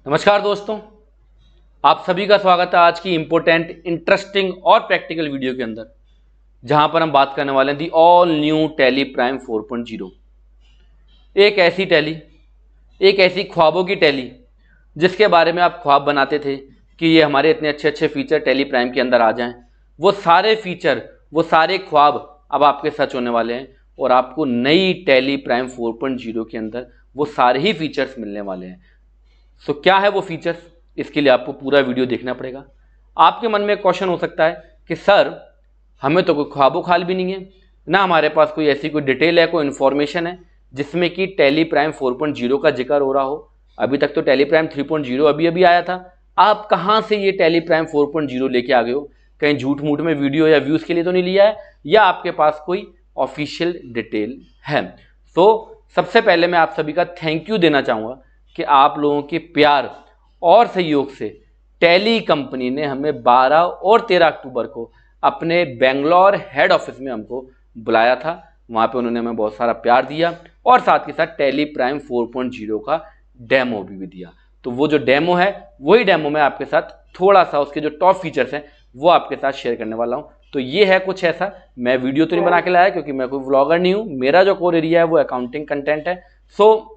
नमस्कार दोस्तों, आप सभी का स्वागत है आज की इंपॉर्टेंट, इंटरेस्टिंग और प्रैक्टिकल वीडियो के अंदर, जहां पर हम बात करने वाले हैं the all new tally prime 4.0। एक ऐसी टैली, एक ऐसी ख्वाबों की टैली जिसके बारे में आप ख्वाब बनाते थे कि ये हमारे इतने अच्छे अच्छे फीचर टैली प्राइम के अंदर आ जाएं। वो सारे फीचर, वो सारे ख्वाब अब आपके सच होने वाले हैं और आपको नई टैली प्राइम 4.0 के अंदर वो सारे ही फीचर्स मिलने वाले हैं। सो क्या है वो फीचर्स, इसके लिए आपको पूरा वीडियो देखना पड़ेगा। आपके मन में एक क्वेश्चन हो सकता है कि सर, हमें तो कोई ख्वाबो ख्याल भी नहीं है, ना हमारे पास कोई ऐसी कोई डिटेल है, कोई इन्फॉर्मेशन है जिसमें कि टैली प्राइम 4.0 का जिक्र हो रहा हो। अभी तक तो टैली प्राइम 3.0 अभी अभी आया था। आप कहाँ से ये टैली प्राइम 4.0 लेके आ गए हो? कहीं झूठ मूठ में वीडियो या व्यूज़ के लिए तो नहीं लिया है, या आपके पास कोई ऑफिशियल डिटेल है? तो सबसे पहले मैं आप सभी का थैंक यू देना चाहूँगा कि आप लोगों के प्यार और सहयोग से टैली कंपनी ने हमें 12 और 13 अक्टूबर को अपने बेंगलोर हेड ऑफिस में हमको बुलाया था। वहाँ पे उन्होंने हमें बहुत सारा प्यार दिया और साथ के साथ टैली प्राइम 4.0 का डेमो भी दिया। तो वो जो डेमो है, वही डेमो मैं आपके साथ थोड़ा सा उसके जो टॉप फीचर्स हैं वो आपके साथ शेयर करने वाला हूँ। तो ये है कुछ ऐसा, मैं वीडियो तो नहीं बना के लाया क्योंकि मैं कोई व्लॉगर नहीं हूँ, मेरा जो कोर एरिया है वो अकाउंटिंग कंटेंट है। सो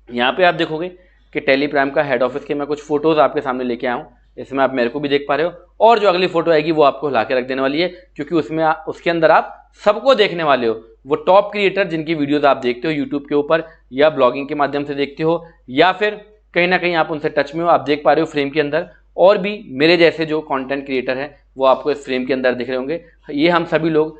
यहाँ पे आप देखोगे कि टैली प्राइम का हेड ऑफिस के मैं कुछ फोटोज आपके सामने लेके आया हूँ। इसमें आप मेरे को भी देख पा रहे हो, और जो अगली फोटो आएगी वो आपको हिला के रख देने वाली है, क्योंकि उसमें उसके अंदर आप सबको देखने वाले हो। वो टॉप क्रिएटर जिनकी वीडियोज आप देखते हो यूट्यूब के ऊपर या ब्लॉगिंग के माध्यम से देखते हो, या फिर कहीं ना कहीं आप उनसे टच में हो, आप देख पा रहे हो फ्रेम के अंदर। और भी मेरे जैसे जो कंटेंट क्रिएटर हैं वो आपको इस फ्रेम के अंदर दिख रहे होंगे। ये हम सभी लोग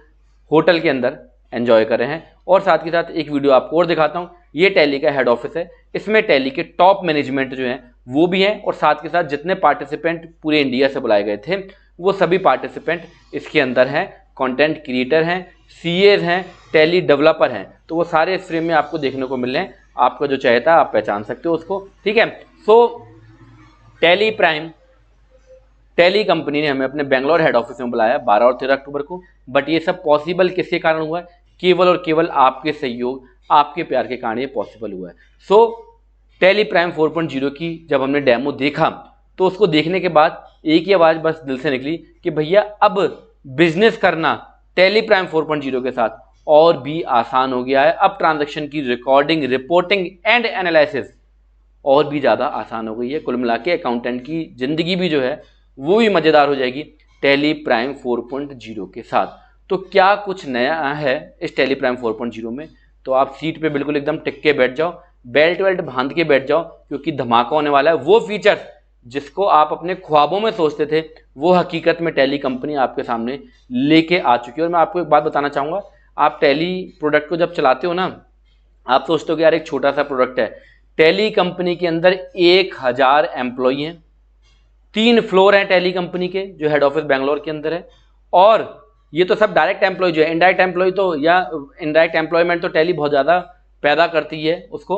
होटल के अंदर एंजॉय कर रहे हैं। और साथ के साथ एक वीडियो आपको और दिखाता हूँ। ये टैली का हेड ऑफिस है, इसमें टैली के टॉप मैनेजमेंट जो हैं वो भी हैं, और साथ के साथ जितने पार्टिसिपेंट पूरे इंडिया से बुलाए गए थे वो सभी पार्टिसिपेंट इसके अंदर हैं। कंटेंट क्रिएटर हैं, सीएज हैं, टैली डेवलपर हैं, तो वो सारे इस फ्रेम में आपको देखने को मिल रहे हैं। आपका जो चाहता है आप पहचान सकते हो उसको, ठीक है। सो टैली प्राइम, टैली कंपनी ने हमें अपने बेंगलोर हेड ऑफिस में बुलाया 12 और 13 अक्टूबर को। बट ये सब पॉसिबल किसके कारण हुआ है? केवल और केवल आपके सहयोग, आपके प्यार के कारण ये पॉसिबल हुआ है। सो टैली प्राइम 4.0 की जब हमने डेमो देखा तो उसको देखने के बाद एक ही आवाज़ बस दिल से निकली कि भैया अब बिजनेस करना टैली प्राइम 4.0 के साथ और भी आसान हो गया है। अब ट्रांजैक्शन की रिकॉर्डिंग, रिपोर्टिंग एंड एनालिसिस और भी ज़्यादा आसान हो गई है। कुल मिला के अकाउंटेंट की ज़िंदगी भी जो है वो भी मज़ेदार हो जाएगी टैली प्राइम 4.0 के साथ। तो क्या कुछ नया है इस टैली प्राइम 4.0 में? तो आप सीट पे बिल्कुल एकदम टिक के बैठ जाओ, बेल्ट वेल्ट बांध के बैठ जाओ, क्योंकि धमाका होने वाला है। वो फीचर जिसको आप अपने ख्वाबों में सोचते थे वो हकीकत में टैली कंपनी आपके सामने लेके आ चुकी है। और मैं आपको एक बात बताना चाहूँगा, आप टैली प्रोडक्ट को जब चलाते हो ना, आप सोचते हो कि यार एक छोटा सा प्रोडक्ट है। टैली कंपनी के अंदर 1000 एम्प्लॉई हैं, 3 फ्लोर हैं टैली कंपनी के, जो हेड ऑफिस बेंगलोर के अंदर है। और ये तो सब डायरेक्ट एम्प्लॉय जो है, इनडायरेक्ट एम्प्लॉय तो या इनडायरेक्ट एम्प्लॉयमेंट तो टैली बहुत ज़्यादा पैदा करती है उसको,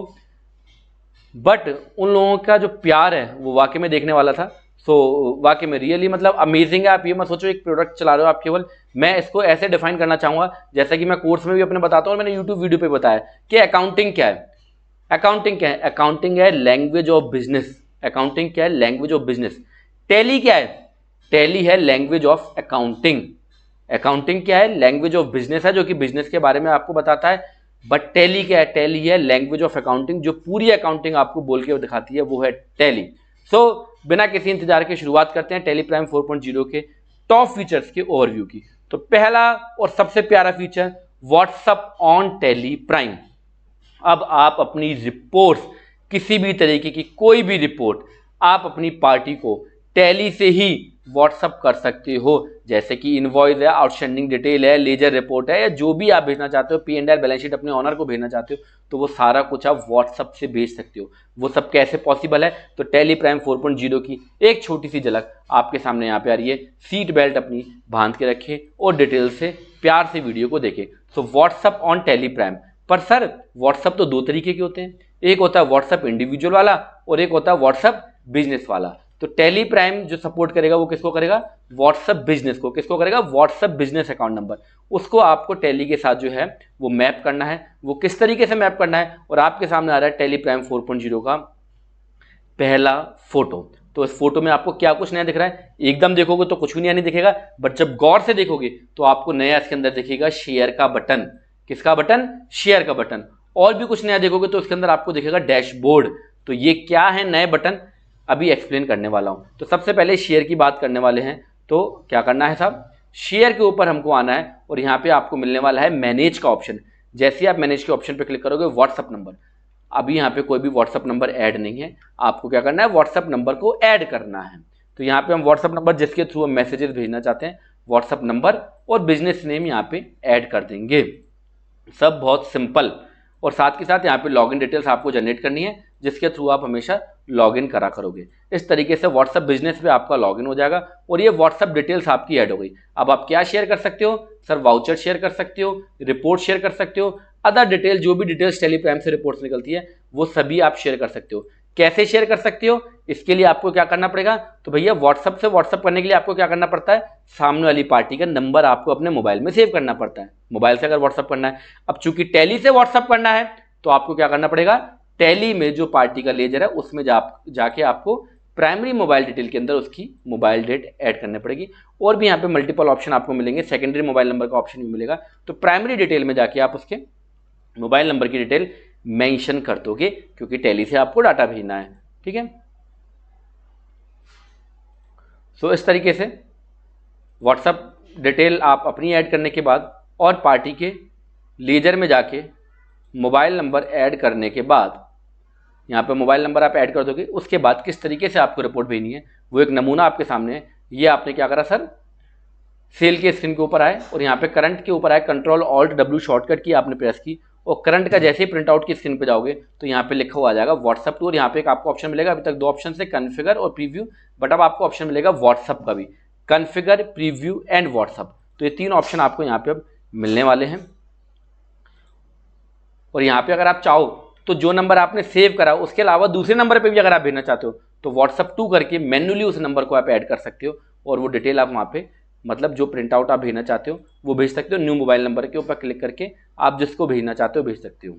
बट उन लोगों का जो प्यार है वो वाकई में देखने वाला था। सो वाकई में रियली मतलब अमेजिंग है। आप ये मत सोचो एक प्रोडक्ट चला रहे हो आप केवल, मैं इसको ऐसे डिफाइन करना चाहूँगा जैसा कि मैं कोर्स में भी अपने बताता हूँ और मैंने यूट्यूब वीडियो पे बताया कि अकाउंटिंग क्या है। अकाउंटिंग क्या है? अकाउंटिंग है लैंग्वेज ऑफ बिजनेस। अकाउंटिंग क्या है? Language of business. टैली क्या है? टैली है लैंग्वेज ऑफ अकाउंटिंग। अकाउंटिंग क्या है? लैंग्वेज ऑफ बिजनेस है, जो कि बिजनेस के बारे में आपको बताता है। बट टैली क्या है? टैली है लैंग्वेज ऑफ अकाउंटिंग, जो पूरी अकाउंटिंग आपको बोल के दिखाती है, वो है टैली। सो बिना किसी इंतजार के शुरुआत करते हैं टैली प्राइम 4.0 के टॉप फीचर्स के ओवरव्यू की। तो पहला और सबसे प्यारा feature, WhatsApp on tally prime. अब आप अपनी रिपोर्ट्स, किसी भी तरीके की कोई भी रिपोर्ट आप अपनी पार्टी को टैली से ही व्हाट्सअप कर सकते हो। जैसे कि इनवॉइस है, आउटस्टैंडिंग डिटेल है, लेजर रिपोर्ट है, या जो भी आप भेजना चाहते हो, P&L बैलेंस शीट अपने ऑनर को भेजना चाहते हो, तो वो सारा कुछ आप व्हाट्सअप से भेज सकते हो। वो सब कैसे पॉसिबल है? तो टैली प्राइम 4.0 की एक छोटी सी झलक आपके सामने यहाँ पे आ रही है। सीट बेल्ट अपनी बांध के रखें और डिटेल से प्यार से वीडियो को देखें। So what's up on tally prime. पर सर, व्हाट्सअप तो 2 तरीके के होते हैं, एक होता है व्हाट्सअप इंडिविजुअल वाला और एक होता है व्हाट्सअप बिजनेस वाला। तो टैली प्राइम जो सपोर्ट करेगा वो किसको करेगा? व्हाट्सएप बिजनेस को। किसको करेगा? WhatsApp business account number. उसको आपको टैली के साथ जो है वो मैप करना है। वो किस तरीके से मैप करना है? और आपके सामने आ रहा है टैली प्राइम 4.0 का पहला फोटो। तो इस फोटो में आपको क्या कुछ नया दिख रहा है? एकदम देखोगे तो कुछ भी नया नहीं दिखेगा, बट जब गौर से देखोगे तो आपको नया इसके अंदर दिखेगा शेयर का बटन। किसका बटन? शेयर का बटन। और भी कुछ नया देखोगे तो इसके अंदर आपको दिखेगा डैशबोर्ड। तो ये क्या है नए बटन, अभी एक्सप्लेन करने वाला हूं। तो सबसे पहले शेयर की बात करने वाले हैं। तो क्या करना है साहब, शेयर के ऊपर हमको आना है और यहाँ पे आपको मिलने वाला है मैनेज का ऑप्शन। जैसे ही आप मैनेज के ऑप्शन पे क्लिक करोगे, व्हाट्सअप नंबर, अभी यहाँ पे कोई भी व्हाट्सअप नंबर ऐड नहीं है, आपको क्या करना है, व्हाट्सअप नंबर को ऐड करना है। तो यहाँ पे हम व्हाट्सअप नंबर जिसके थ्रू हम मैसेजेस भेजना चाहते हैं, व्हाट्सअप नंबर और बिजनेस नेम यहाँ पे ऐड कर देंगे। सब बहुत सिंपल। और साथ के साथ यहाँ पे लॉगिन डिटेल्स आपको जनरेट करनी है, जिसके थ्रू आप हमेशा लॉगिन करा करोगे। इस तरीके से व्हाट्सअप बिजनेस पे आपका लॉगिन हो जाएगा और ये व्हाट्सअप डिटेल्स आपकी ऐड हो गई। अब आप क्या शेयर कर सकते हो सर? वाउचर शेयर कर सकते हो, रिपोर्ट शेयर कर सकते हो, अदर डिटेल, जो भी डिटेल्स टेलीग्राम से रिपोर्ट्स निकलती है वो सभी आप शेयर कर सकते हो। कैसे शेयर कर सकते हो, इसके लिए आपको क्या करना पड़ेगा? तो भैया व्हाट्सअप से व्हाट्सअप करने के लिए आपको क्या करना पड़ता है? सामने वाली पार्टी का नंबर आपको अपने मोबाइल में सेव करना पड़ता है, मोबाइल से अगर व्हाट्सअप करना है। अब चूंकि टैली से व्हाट्सअप करना है तो आपको क्या करना पड़ेगा? टैली में जो पार्टी का लेजर है उसमें जाके आपको प्राइमरी मोबाइल डिटेल के अंदर उसकी मोबाइल डेट ऐड करनी पड़ेगी। और भी यहाँ पे मल्टीपल ऑप्शन आपको मिलेंगे, सेकेंडरी मोबाइल नंबर का ऑप्शन भी मिलेगा। तो प्राइमरी डिटेल में जाके आप उसके मोबाइल नंबर की डिटेल मेंशन कर दोगे, क्योंकि टैली से आपको डाटा भेजना है। ठीक है, सो इस तरीके से व्हाट्सएप डिटेल आप अपनी ऐड करने के बाद और पार्टी के लेजर में जाके मोबाइल नंबर ऐड करने के बाद, यहाँ पे मोबाइल नंबर आप ऐड कर दोगे, उसके बाद किस तरीके से आपको रिपोर्ट भेजनी है वो एक नमूना आपके सामने है। ये आपने क्या करा सर, सेल के स्क्रीन के ऊपर आए और यहाँ पे करंट के ऊपर आए, कंट्रोल ऑल्ट डब्ल्यू शॉर्टकट की आपने प्रेस की और करंट का जैसे ही प्रिंट आउट की स्क्रीन पे जाओगे तो यहाँ पे लिखा हुआ आ जाएगा व्हाट्सअप टू। और यहाँ पे एक आपको ऑप्शन मिलेगा, अभी तक दो ऑप्शन है, कन्फिगर और प्रीव्यू, बट अब आपको ऑप्शन मिलेगा व्हाट्सअप का भी, कन्फिगर, प्रीव्यू एंड व्हाट्सअप। तो ये तीन ऑप्शन आपको यहाँ पे अब मिलने वाले हैं। और यहाँ पे अगर आप चाहो तो जो नंबर आपने सेव करा उसके अलावा दूसरे नंबर पे भी अगर आप भेजना चाहते हो तो व्हाट्सअप टू करके मैन्युअली उस नंबर को आप ऐड कर सकते हो और वो डिटेल आप वहाँ पे, मतलब जो प्रिंट आउट आप भेजना चाहते हो वो भेज सकते हो। न्यू मोबाइल नंबर के ऊपर क्लिक करके आप जिसको भेजना चाहते हो भेज सकते हो।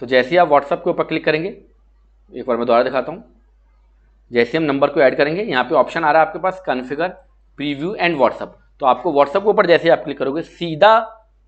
तो जैसे ही आप व्हाट्सएप के ऊपर क्लिक करेंगे, एक बार मैं दोबारा दिखाता हूँ, जैसे हम नंबर को ऐड करेंगे यहाँ पे ऑप्शन आ रहा है आपके पास कॉन्फ़िगर, प्रीव्यू एंड व्हाट्सएप। तो आपको व्हाट्सएप के ऊपर जैसे ही आप क्लिक करोगे सीधा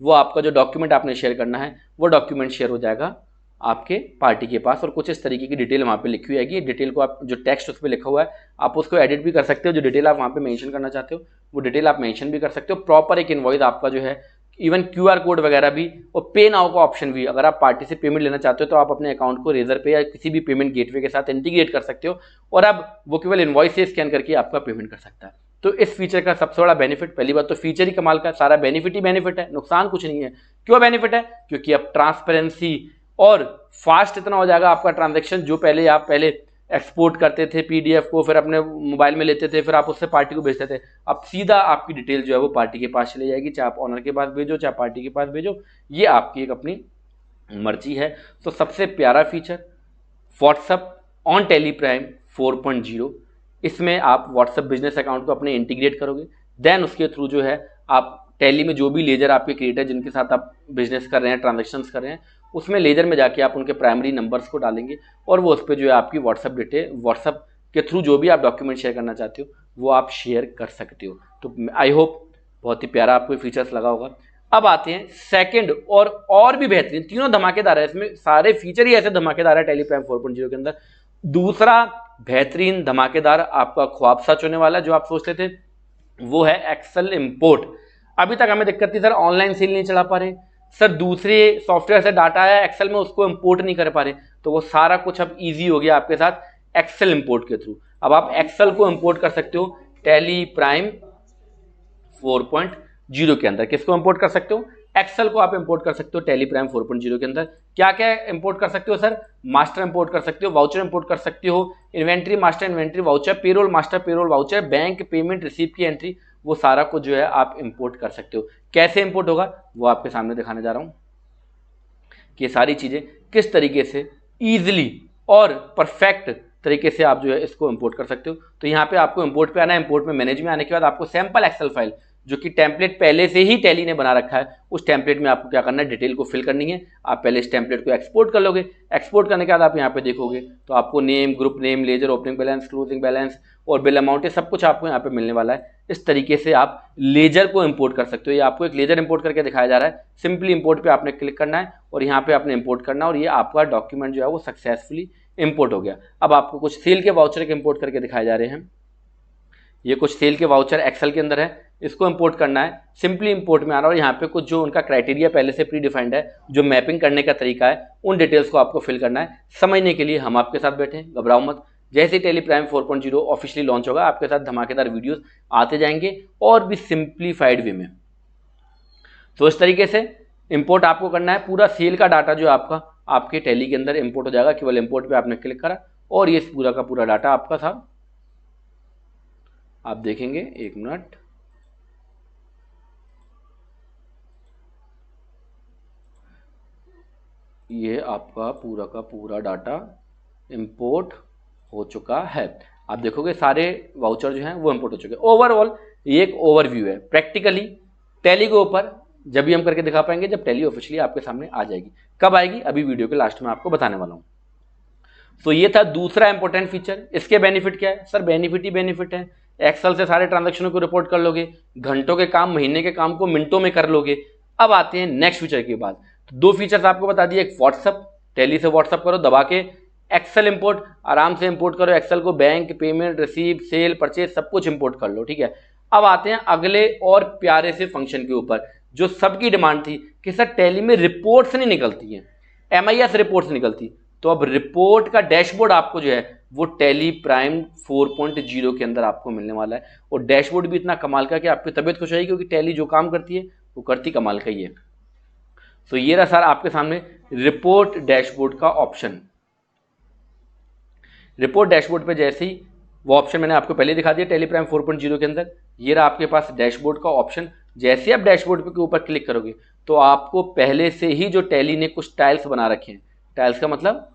वो आपका जो डॉक्यूमेंट आपने शेयर करना है वो डॉक्यूमेंट शेयर हो जाएगा आपके पार्टी के पास। और कुछ इस तरीके की डिटेल वहाँ पे लिखी हुई आएगी। डिटेल को आप, जो टेक्स्ट उस पर लिखा हुआ है, आप उसको एडिट भी कर सकते हो। जो डिटेल आप वहाँ पे मेंशन करना चाहते हो वो डिटेल आप मेंशन भी कर सकते हो। प्रॉपर एक इनवॉइस आपका जो है, इवन क्यूआर कोड वगैरह भी, और पे नाउ का ऑप्शन भी, अगर आप पार्टी से पेमेंट लेना चाहते हो तो आप अपने अकाउंट को रेजर पे या किसी भी पेमेंट गेटवे के साथ इंटीग्रेट कर सकते हो और अब वो केवल इनवॉइस से स्कैन करके आपका पेमेंट कर सकता है। तो इस फीचर का सबसे बड़ा बेनिफिट, पहली बात तो फीचर ही कमाल का, सारा बेनिफिट ही बेनिफिट है, नुकसान कुछ नहीं है। क्यों बेनिफिट है? क्योंकि अब ट्रांसपेरेंसी और फास्ट इतना हो जाएगा आपका ट्रांजैक्शन। जो पहले आप एक्सपोर्ट करते थे पीडीएफ को, फिर अपने मोबाइल में लेते थे, फिर आप उससे पार्टी को भेजते थे, अब सीधा आपकी डिटेल जो है वो पार्टी के पास चली जाएगी। चाहे आप ऑनर के पास भेजो, चाहे पार्टी के पास भेजो, ये आपकी एक अपनी मर्जी है। तो सबसे प्यारा फीचर व्हाट्सएप ऑन टेलीप्राइम 4.0, इसमें आप व्हाट्सएप बिजनेस अकाउंट को अपने इंटीग्रेट करोगे, देन उसके थ्रू जो है आप टैली में जो भी लेजर आपके क्रिएट है, जिनके साथ आप बिजनेस कर रहे हैं, ट्रांजेक्शन्स कर रहे हैं, उसमें लेजर में जाके आप उनके प्राइमरी नंबर्स को डालेंगे और वो उस पर जो है आपकी व्हाट्सएप डिटेल, व्हाट्सएप के थ्रू जो भी आप डॉक्यूमेंट शेयर करना चाहते हो वो आप शेयर कर सकते हो। तो आई होप बहुत ही प्यारा आपको फीचर्स लगा होगा। अब आते हैं सेकंड और भी बेहतरीन, तीनों धमाकेदार है, इसमें सारे फीचर ही ऐसे धमाकेदार है टेलीप्राइम 4.0 के अंदर। दूसरा बेहतरीन धमाकेदार आपका ख्वाब सच होने वाला, जो आप सोचते थे, वो है एक्सेल इंपोर्ट। अभी तक हमें दिक्कत थी सर, ऑनलाइन सेल नहीं चला पा रहे सर, दूसरे सॉफ्टवेयर से डाटा आया एक्सेल में, उसको इंपोर्ट नहीं कर पा रहे, तो वो सारा कुछ अब इजी हो गया आपके साथ एक्सेल इंपोर्ट के थ्रू। अब आप एक्सेल को इंपोर्ट कर सकते हो टेलीप्राइम 4.0 के अंदर। किसको इंपोर्ट कर सकते हो? एक्सेल को आप इंपोर्ट कर सकते हो टेलीप्राइम 4.0 के अंदर। क्या क्या इंपोर्ट कर सकते हो सर? मास्टर इंपोर्ट कर सकते हो, वाउचर इंपोर्ट कर सकते हो, inventory master, inventory voucher, payroll master, payroll voucher, bank payment receive की एंट्री, वो सारा कुछ जो है आप इंपोर्ट कर सकते हो। कैसे इंपोर्ट होगा वो आपके सामने दिखाने जा रहा हूं कि ये सारी चीजें किस तरीके से ईजिली और परफेक्ट तरीके से आप जो है इसको इंपोर्ट कर सकते हो। तो यहाँ पे आपको इंपोर्ट पे आना है। इंपोर्ट में मैनेज में आने के बाद आपको सैंपल एक्सेल फाइल जो कि टेम्पलेट पहले से ही टैली ने बना रखा है। उस टेम्पलेट में आपको क्या करना है, डिटेल को फिल करनी है। आप पहले इस टेम्पलेट को एक्सपोर्ट कर लोगे। एक्सपोर्ट करने के बाद आप यहाँ पे देखोगे तो आपको name, group name, ledger, opening balance, closing balance और बिल अमाउंट, ये सब कुछ आपको यहाँ पे मिलने वाला है। इस तरीके से आप लेजर को इंपोर्ट कर सकते हो। ये आपको एक लेजर इंपोर्ट करके दिखाया जा रहा है। सिंपली इंपोर्ट पे आपने क्लिक करना है और यहाँ पे आपने इंपोर्ट करना है और ये आपका डॉक्यूमेंट जो है वो सक्सेसफुली इंपोर्ट हो गया। अब आपको कुछ सेल के वाउचर के इंपोर्ट करके दिखाए जा रहे हैं। ये कुछ सेल के वाउचर एक्सेल के अंदर है, इसको इंपोर्ट करना है। सिंपली इंपोर्ट में आना और यहाँ पे कुछ जो उनका क्राइटेरिया पहले से प्री डिफाइंड है, जो मैपिंग करने का तरीका है, उन डिटेल्स को आपको फिल करना है। समझने के लिए हम आपके साथ बैठे हैं, घबराओ मत। जैसे ही टेली प्राइम 4.0 ऑफिशियली लॉन्च होगा, आपके साथ धमाकेदार वीडियोस आते जाएंगे और भी सिंप्लीफाइड वे में। तो इस तरीके से इंपोर्ट आपको करना है। पूरा सेल का डाटा जो आपका आपके टैली के अंदर इंपोर्ट हो जाएगा। केवल इंपोर्ट पे आपने क्लिक करा और ये पूरा का पूरा डाटा आपका था। आप देखेंगे, एक मिनट, ये आपका पूरा का पूरा डाटा इंपोर्ट हो चुका है। आप देखोगे सारे वाउचर जो हैं वो इंपोर्ट हो चुके हैं। ओवरऑल ये एक ओवरव्यू है। प्रैक्टिकली टैली के ऊपर जब भी हम करके दिखा पाएंगे, जब टैली ऑफिशियली आपके सामने आ जाएगी। कब आएगी, अभी वीडियो के लास्ट में आपको बताने वाला हूँ। तो ये था दूसरा इंपॉर्टेंट फीचर। इसके बेनिफिट क्या है सर? बेनिफिट ही बेनिफिट है। एक्सेल से सारे ट्रांजैक्शनों को रिपोर्ट कर लोगे, घंटों के काम, महीने के काम को मिनटों में कर लोगे। अब आते हैं नेक्स्ट फीचर की बात। तो दो फीचर्स आपको बता दिए, एक व्हाट्सअप, टैली से व्हाट्सअप करो दबा के, एक्सेल इंपोर्ट, आराम से इंपोर्ट करो एक्सेल को, bank, payment, receive, sale, purchase सब कुछ इंपोर्ट कर लो, ठीक है। अब आते हैं अगले और प्यारे से फंक्शन के ऊपर, जो सबकी डिमांड थी कि सर टैली में रिपोर्ट्स नहीं निकलती हैं, MIS रिपोर्ट्स निकलती। तो अब रिपोर्ट का डैशबोर्ड आपको जो है वो टैली प्राइम 4.0 के अंदर आपको मिलने वाला है। और डैशबोर्ड भी इतना कमाल का कि आपकी तबीयत खुश रहेगी, क्योंकि टैली जो काम करती है वो करती कमाल का ही है। तो ये रहा सर आपके सामने रिपोर्ट डैशबोर्ड का ऑप्शन। रिपोर्ट डैशबोर्ड पे जैसे ही वो ऑप्शन मैंने आपको पहले दिखा दिया टैली प्राइम 4.0 के अंदर, ये रहा आपके पास डैशबोर्ड का ऑप्शन। जैसे ही आप डैशबोर्ड के ऊपर क्लिक करोगे तो आपको पहले से ही जो टैली ने कुछ टाइल्स बना रखे हैं, टाइल्स का मतलब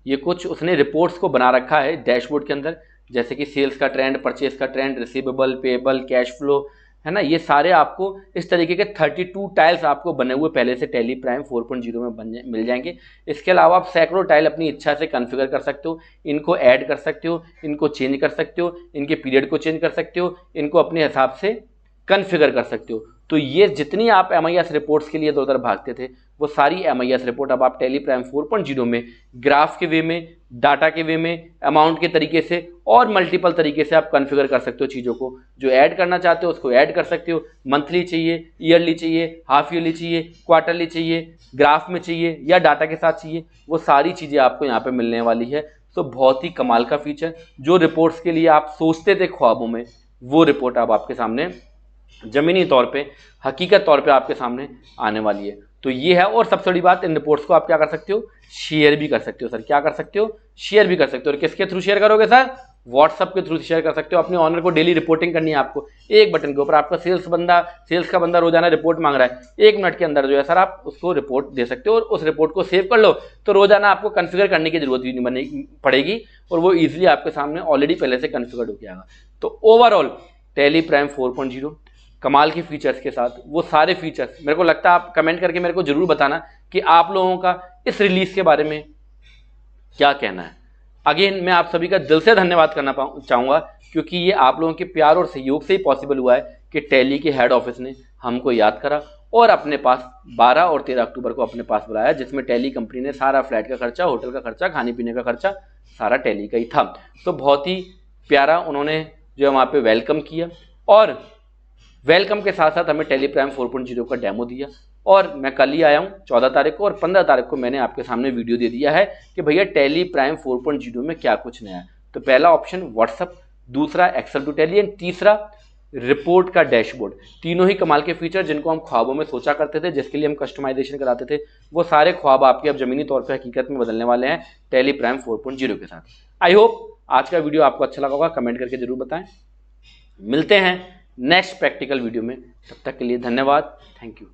ये कुछ उसने रिपोर्ट्स को बना रखा है डैशबोर्ड के अंदर, जैसे कि सेल्स का ट्रेंड, परचेस का trend, receivable, payable, cash flow, है ना। ये सारे आपको इस तरीके के 32 टाइल्स आपको बने हुए पहले से टैली प्राइम 4.0 में मिल जाएंगे। इसके अलावा आप सैकड़ों टाइल अपनी इच्छा से कॉन्फ़िगर कर सकते हो, इनको ऐड कर सकते हो, इनको चेंज कर सकते हो, इनके पीरियड को चेंज कर सकते हो, इनको अपने हिसाब से कॉन्फ़िगर कर सकते हो। तो ये जितनी आप MIS रिपोर्ट्स के लिए इधर उधर भागते थे, वो सारी MIS रिपोर्ट अब आप टैली प्राइम 4.0 में ग्राफ के वे में, डाटा के वे में, अमाउंट के तरीके से और मल्टीपल तरीके से आप कॉन्फ़िगर कर सकते हो। चीज़ों को जो ऐड करना चाहते हो उसको ऐड कर सकते हो। मंथली चाहिए, ईयरली चाहिए, हाफ ईयरली चाहिए, क्वार्टरली चाहिए, ग्राफ में चाहिए या डाटा के साथ चाहिए, वो सारी चीज़ें आपको यहाँ पर मिलने वाली है। तो बहुत ही कमाल का फीचर, जो रिपोर्ट्स के लिए आप सोचते थे ख्वाबों में, वो रिपोर्ट अब आपके सामने जमीनी तौर पे, हकीकत तौर पे आपके सामने आने वाली है। तो ये है। और सबसे बड़ी बात, इन रिपोर्ट्स को आप क्या कर सकते हो, शेयर भी कर सकते हो। सर क्या कर सकते हो, शेयर भी कर सकते हो। और किसके थ्रू शेयर करोगे सर? व्हाट्सअप के थ्रू शेयर कर सकते हो। अपने ऑनर को डेली रिपोर्टिंग करनी है आपको, एक बटन के ऊपर आपका सेल्स का बंदा रोजाना रिपोर्ट मांग रहा है, 1 मिनट के अंदर जो है सर आप उसको रिपोर्ट दे सकते हो और उस रिपोर्ट को सेव कर लो। तो रोजाना आपको कॉन्फ़िगर करने की जरूरत भी नहीं पड़ेगी और वो ईजिली आपके सामने ऑलरेडी पहले से कॉन्फ़िगर्ड हो जाएगा। तो ओवरऑल टैली प्राइम 4.0 कमाल के फीचर्स के साथ, वो सारे फीचर्स मेरे को लगता है आप कमेंट करके मेरे को जरूर बताना कि आप लोगों का इस रिलीज के बारे में क्या कहना है। अगेन मैं आप सभी का दिल से धन्यवाद करना चाहूँगा, क्योंकि ये आप लोगों के प्यार और सहयोग से ही पॉसिबल हुआ है कि टैली के हेड ऑफिस ने हमको याद करा और अपने पास 12 और 13 अक्टूबर को अपने पास बुलाया, जिसमें टैली कंपनी ने सारा फ्लाइट का खर्चा, होटल का खर्चा, खाने पीने का खर्चा सारा टैली का ही था। तो बहुत ही प्यारा उन्होंने जो वहाँ पे वेलकम किया और वेलकम के साथ साथ हमें टैली प्राइम 4.0 का डेमो दिया। और मैं कल ही आया हूँ 14 तारीख को, और 15 तारीख को मैंने आपके सामने वीडियो दे दिया है कि भैया टैली प्राइम 4.0 में क्या कुछ नया है। तो पहला ऑप्शन व्हाट्सअप, दूसरा एक्सेल टू टैली एंड तीसरा रिपोर्ट का डैशबोर्ड। तीनों ही कमाल के फीचर जिनको हम ख्वाबों में सोचा करते थे, जिसके लिए हम कस्टमाइजेशन कराते थे, वो सारे ख्वाब आपके अब जमीनी तौर पर हकीकत में बदलने वाले हैं टैली प्राइम 4.0 के साथ। आई होप आज का वीडियो आपको अच्छा लगा होगा, कमेंट करके जरूर बताएं। मिलते हैं नेक्स्ट प्रैक्टिकल वीडियो में, तब तक के लिए धन्यवाद, थैंक यू।